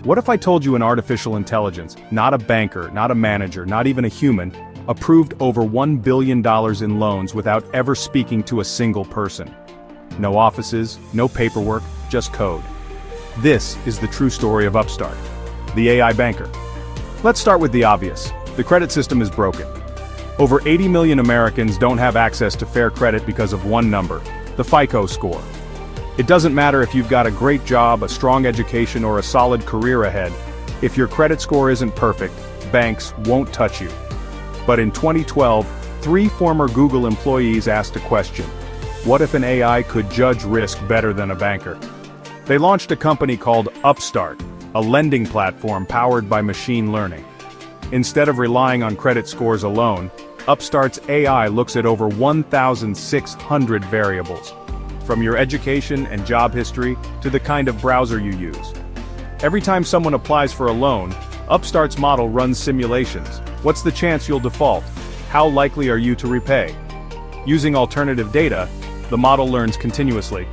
What if I told you an artificial intelligence, not a banker, not a manager, not even a human, approved over $1 billion in loans without ever speaking to a single person? No offices, no paperwork, just code. This is the true story of Upstart, the AI banker. Let's start with the obvious. The credit system is broken. Over 80 million Americans don't have access to fair credit because of one number, the FICO score. It doesn't matter if you've got a great job, a strong education, or a solid career ahead. If your credit score isn't perfect, banks won't touch you. But in 2012, 3 former Google employees asked a question. What if an AI could judge risk better than a banker? They launched a company called Upstart, a lending platform powered by machine learning. Instead of relying on credit scores alone, Upstart's AI looks at over 1,600 variables, from your education and job history to the kind of browser you use. Every time someone applies for a loan, Upstart's model runs simulations. What's the chance you'll default? How likely are you to repay? Using alternative data, the model learns continuously.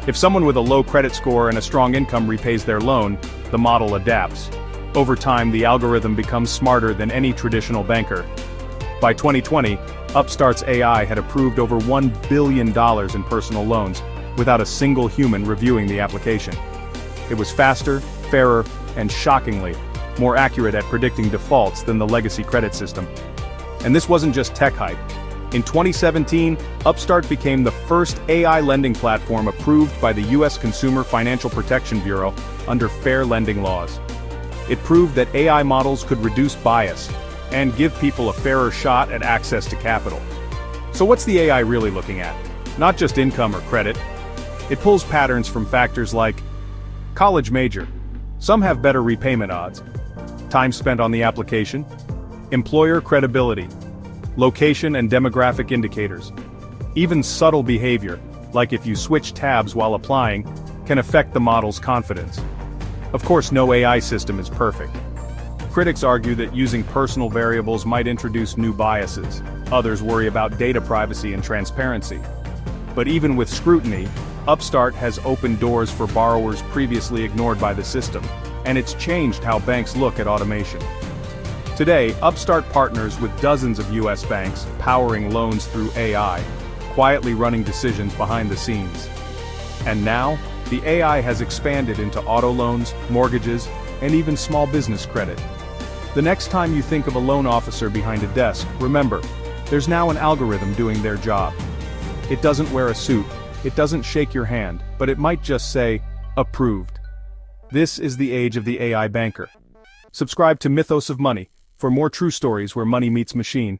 If someone with a low credit score and a strong income repays their loan, the model adapts. Over time, the algorithm becomes smarter than any traditional banker. By 2020, Upstart's AI had approved over $1 billion in personal loans, without a single human reviewing the application. It was faster, fairer, and shockingly, more accurate at predicting defaults than the legacy credit system. And this wasn't just tech hype. In 2017, Upstart became the first AI lending platform approved by the U.S. Consumer Financial Protection Bureau under fair lending laws. It proved that AI models could reduce bias and give people a fairer shot at access to capital. So what's the AI really looking at? Not just income or credit. It pulls patterns from factors like college major. Some have better repayment odds. Time spent on the application. Employer credibility. Location and demographic indicators. Even subtle behavior, like if you switch tabs while applying, can affect the model's confidence. Of course, no AI system is perfect. Critics argue that using personal variables might introduce new biases. Others worry about data privacy and transparency. But even with scrutiny, Upstart has opened doors for borrowers previously ignored by the system, and it's changed how banks look at automation. Today, Upstart partners with dozens of U.S. banks, powering loans through AI, quietly running decisions behind the scenes. And now, the AI has expanded into auto loans, mortgages, and even small business credit. The next time you think of a loan officer behind a desk, remember, there's now an algorithm doing their job. It doesn't wear a suit, it doesn't shake your hand, but it might just say, approved. This is the age of the AI banker. Subscribe to Mythos of Money for more true stories where money meets machine.